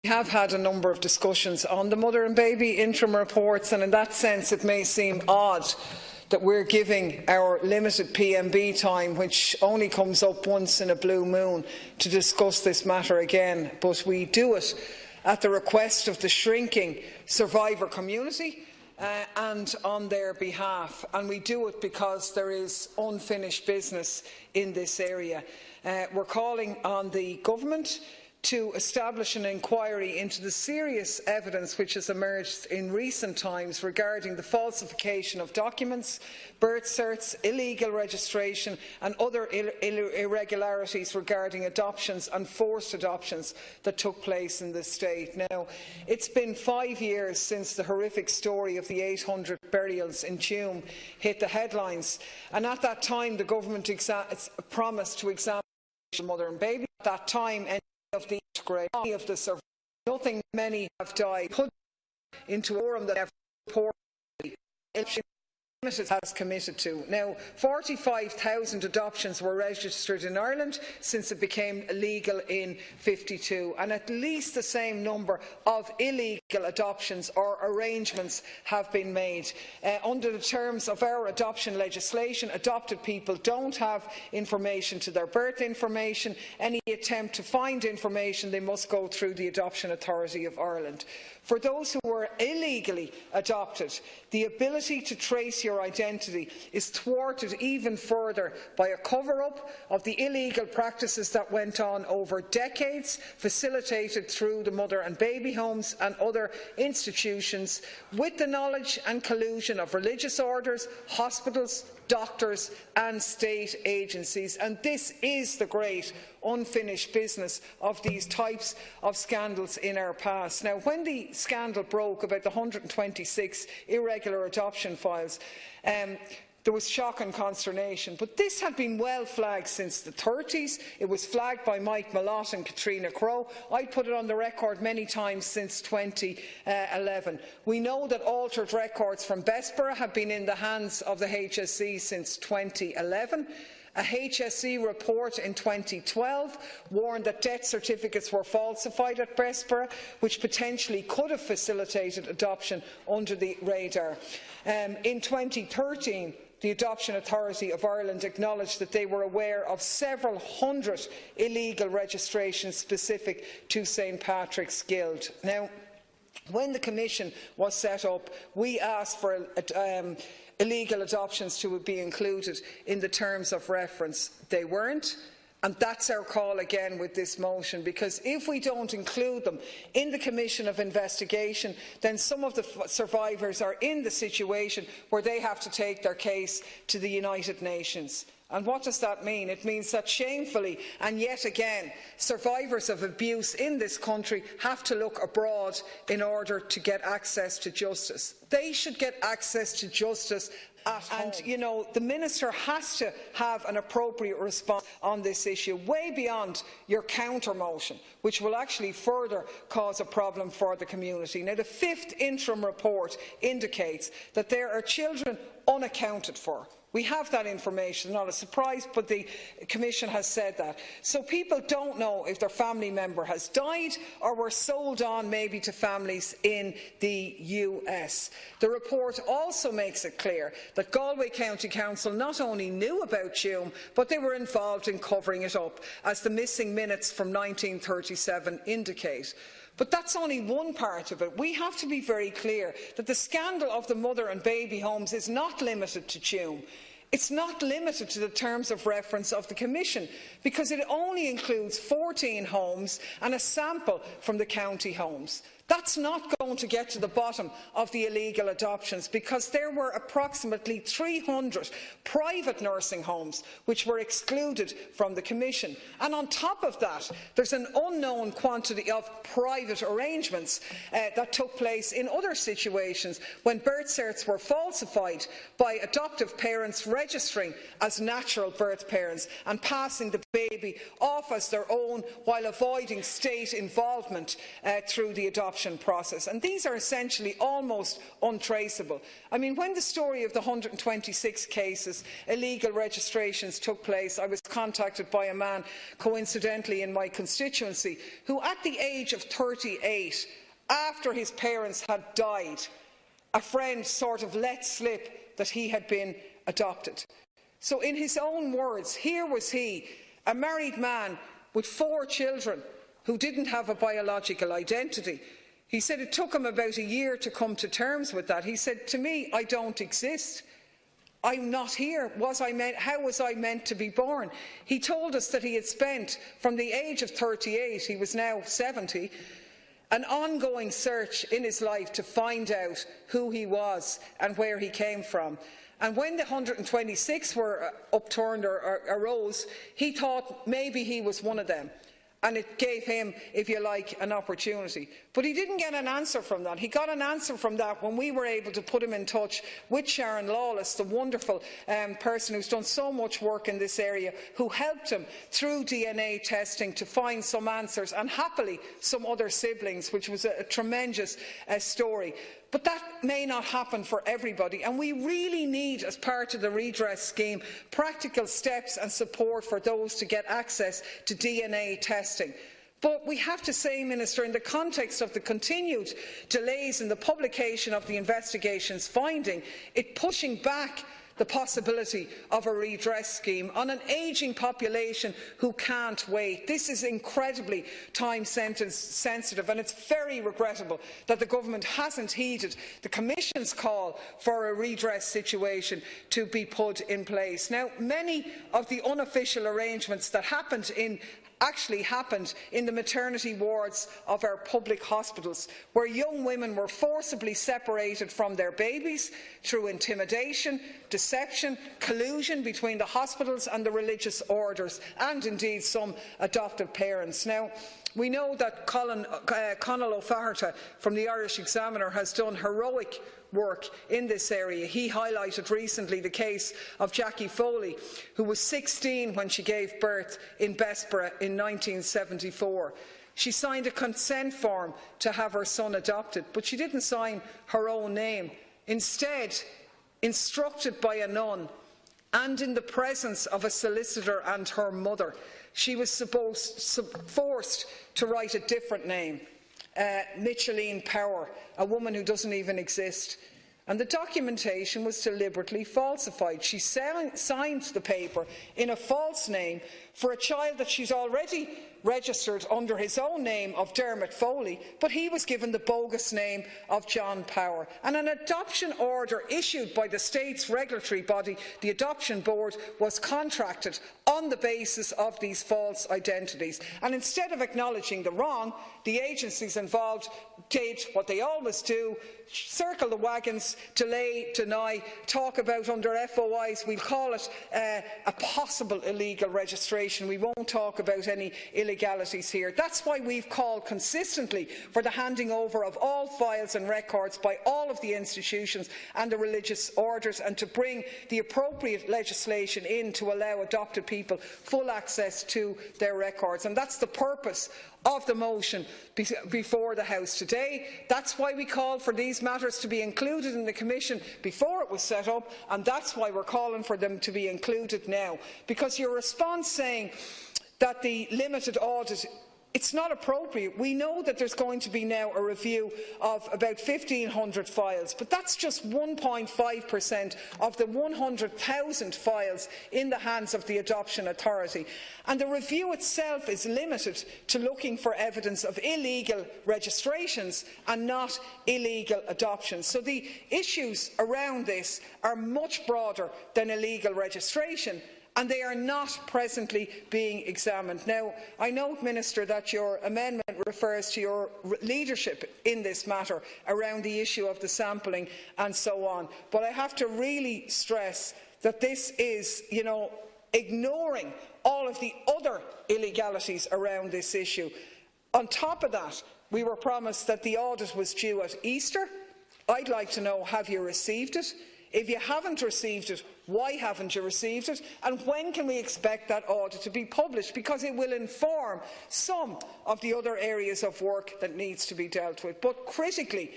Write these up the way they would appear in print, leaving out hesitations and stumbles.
We have had a number of discussions on the mother and baby interim reports, and in that sense it may seem odd that we're giving our limited PMB time, which only comes up once in a blue moon, to discuss this matter again. But we do it at the request of the shrinking survivor community and on their behalf, and we do it because there is unfinished business in this area. We're calling on the government to establish an inquiry into the serious evidence which has emerged in recent times regarding the falsification of documents, birth certs, illegal registration and other irregularities regarding adoptions and forced adoptions that took place in the state. Now, it's been 5 years since the horrific story of the 800 burials in Tuam hit the headlines, and at that time the government promised to examine mother and baby. At that time, of the survivors, nothing many have died, put into a forum that has committed to. Now, 45,000 adoptions were registered in Ireland since it became legal in 1952, and at least the same number of illegal adoptions or arrangements have been made. Under the terms of our adoption legislation, adopted people don't have information to their birth information. Any attempt to find information, they must go through the Adoption Authority of Ireland. For those who were illegally adopted, the ability to trace your identity is thwarted even further by a cover-up of the illegal practices that went on over decades, facilitated through the mother and baby homes and other institutions, with the knowledge and collusion of religious orders, hospitals, doctors and state agencies. And this is the great unfinished business of these types of scandals in our past. Now, when the scandal broke about the 126 irregular adoption files, there was shock and consternation, but this had been well flagged since the 30s. It was flagged by Mike Malott and Katrina Crowe. I put it on the record many times since 2011. We know that altered records from Bessborough have been in the hands of the HSE since 2011. A HSE report in 2012 warned that death certificates were falsified at Bessborough, which potentially could have facilitated adoption under the radar. In 2013, the Adoption Authority of Ireland acknowledged that they were aware of several hundred illegal registrations specific to St Patrick's Guild. Now, when the Commission was set up, we asked for illegal adoptions to be included in the terms of reference. They weren't. And that's our call again with this motion, because if we don't include them in the Commission of Investigation, then some of the survivors are in the situation where they have to take their case to the United Nations. And what does that mean? It means that shamefully, and yet again, survivors of abuse in this country have to look abroad in order to get access to justice. They should get access to justice at home. And, you know, the Minister has to have an appropriate response on this issue, way beyond your counter-motion, which will actually further cause a problem for the community. Now, the 5th interim report indicates that there are children unaccounted for. We have that information, not a surprise, but the Commission has said that. So people don't know if their family member has died or were sold on maybe to families in the US. The report also makes it clear that Galway County Council not only knew about Tuam, but they were involved in covering it up, as the missing minutes from 1937 indicate. But that's only one part of it. We have to be very clear that the scandal of the mother and baby homes is not limited to Tuam. It's not limited to the terms of reference of the Commission, because it only includes 14 homes and a sample from the county homes. That's not going to get to the bottom of the illegal adoptions, because there were approximately 300 private nursing homes which were excluded from the Commission. And on top of that, there's an unknown quantity of private arrangements that took place in other situations when birth certs were falsified by adoptive parents registering as natural birth parents and passing the baby off as their own while avoiding state involvement through the adoption adoption process. And these are essentially almost untraceable. I mean, when the story of the 126 cases, illegal registrations took place, I was contacted by a man, coincidentally in my constituency, who at the age of 38, after his parents had died, a friend sort of let slip that he had been adopted. So in his own words, here was he, a married man with 4 children who didn't have a biological identity. He said it took him about a year to come to terms with that. He said, to me, I don't exist. I'm not here. How was I meant to be born? He told us that he had spent, from the age of 38, he was now 70, an ongoing search in his life to find out who he was and where he came from. And when the 126 were upturned or arose, he thought maybe he was one of them. And it gave him, if you like, an opportunity. But he didn't get an answer from that. He got an answer from that when we were able to put him in touch with Sharon Lawless, the wonderful person who's done so much work in this area, who helped him through DNA testing to find some answers, and happily some other siblings, which was a tremendous story. But that may not happen for everybody, and we really need, as part of the redress scheme, practical steps and support for those to get access to DNA testing. But we have to say, Minister, in the context of the continued delays in the publication of the investigation's finding, it pushing back the possibility of a redress scheme on an ageing population who can't wait. This is incredibly time-sensitive, and it's very regrettable that the Government hasn't heeded the Commission's call for a redress situation to be put in place. Now, many of the unofficial arrangements that actually happened in the maternity wards of our public hospitals, where young women were forcibly separated from their babies through intimidation, deception, collusion between the hospitals and the religious orders, and indeed some adoptive parents. Now, we know that Conall O'Flaherty from the Irish Examiner has done heroic work in this area. He highlighted recently the case of Jackie Foley, who was 16 when she gave birth in Bessborough in 1974. She signed a consent form to have her son adopted, but she didn't sign her own name. Instead, instructed by a nun and in the presence of a solicitor and her mother, she was forced to write a different name. Micheline Power, a woman who doesn't even exist. And the documentation was deliberately falsified. She signed the paper in a false name for a child that she's already registered under his own name of Dermot Foley, but he was given the bogus name of John Power. And an adoption order issued by the state's regulatory body, the Adoption Board, was contracted on the basis of these false identities. And instead of acknowledging the wrong, the agencies involved did what they always do: circle the wagons, delay, deny, talk about under FOIs, we'll call it a possible illegal registration. We won't talk about any illegalities here. That's why we've called consistently for the handing over of all files and records by all of the institutions and the religious orders, and to bring the appropriate legislation in to allow adopted people full access to their records. And that's the purpose of the motion before the House today. That's why we called for these matters to be included in the Commission before it was set up, and that's why we're calling for them to be included now. Because your response saying that the limited audit, it's not appropriate. We know that there's going to be now a review of about 1,500 files, but that's just 1.5% of the 100,000 files in the hands of the Adoption Authority. And the review itself is limited to looking for evidence of illegal registrations and not illegal adoptions. So the issues around this are much broader than illegal registration, and they are not presently being examined. Now, I note, Minister, that your amendment refers to your leadership in this matter around the issue of the sampling and so on. But I have to really stress that this is, ignoring all of the other illegalities around this issue. On top of that, we were promised that the audit was due at Easter. I'd like to know, have you received it? If you haven't received it, why haven't you received it? And when can we expect that audit to be published? Because it will inform some of the other areas of work that needs to be dealt with. But critically,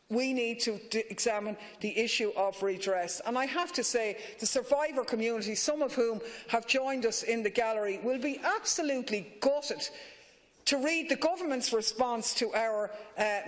we need to examine the issue of redress. And I have to say, the survivor community, some of whom have joined us in the gallery, will be absolutely gutted to read the government's response to our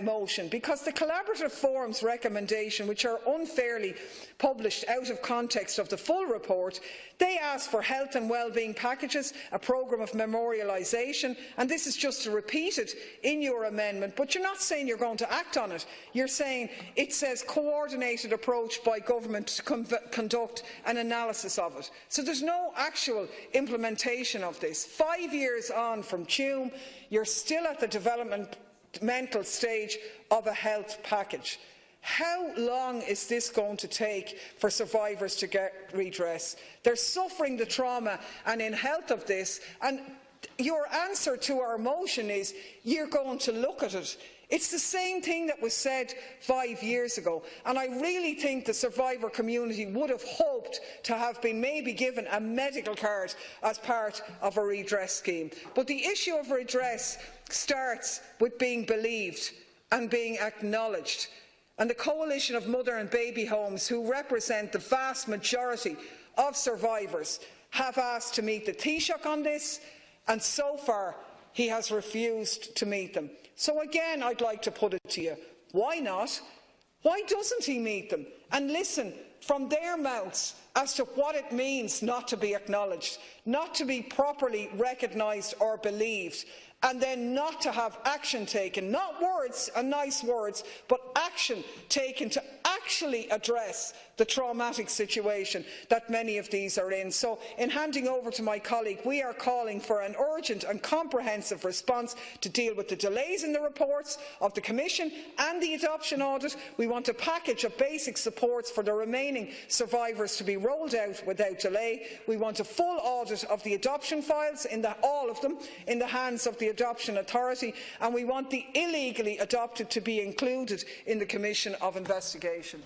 motion, because the Collaborative Forum's recommendation, which are unfairly published out of context of the full report, they ask for health and wellbeing packages, a programme of memorialisation, and this is just to repeat it in your amendment, but you're not saying you're going to act on it. You're saying it says coordinated approach by government to conduct an analysis of it. So there's no actual implementation of this. 5 years on from Tuam, you're still at the developmental stage of a health package. How long is this going to take for survivors to get redress? They're suffering the trauma and in health of this, and your answer to our motion is you're going to look at it. It's the same thing that was said 5 years ago, and I really think the survivor community would have hoped to have been maybe given a medical card as part of a redress scheme. But the issue of redress starts with being believed and being acknowledged. And the Coalition of Mother and Baby Homes, who represent the vast majority of survivors, have asked to meet the Taoiseach on this, and so far he has refused to meet them. So again, I'd like to put it to you, why not? Why doesn't he meet them and listen from their mouths as to what it means not to be acknowledged, not to be properly recognised or believed, and then not to have action taken, not words and nice words, but action taken to actually address the traumatic situation that many of these are in. So, in handing over to my colleague, we are calling for an urgent and comprehensive response to deal with the delays in the reports of the Commission and the adoption audit. We want a package of basic supports for the remaining survivors to be rolled out without delay. We want a full audit of the adoption files, all of them, in the hands of the Adoption Authority, and we want the illegally adopted to be included in the Commission of Investigation.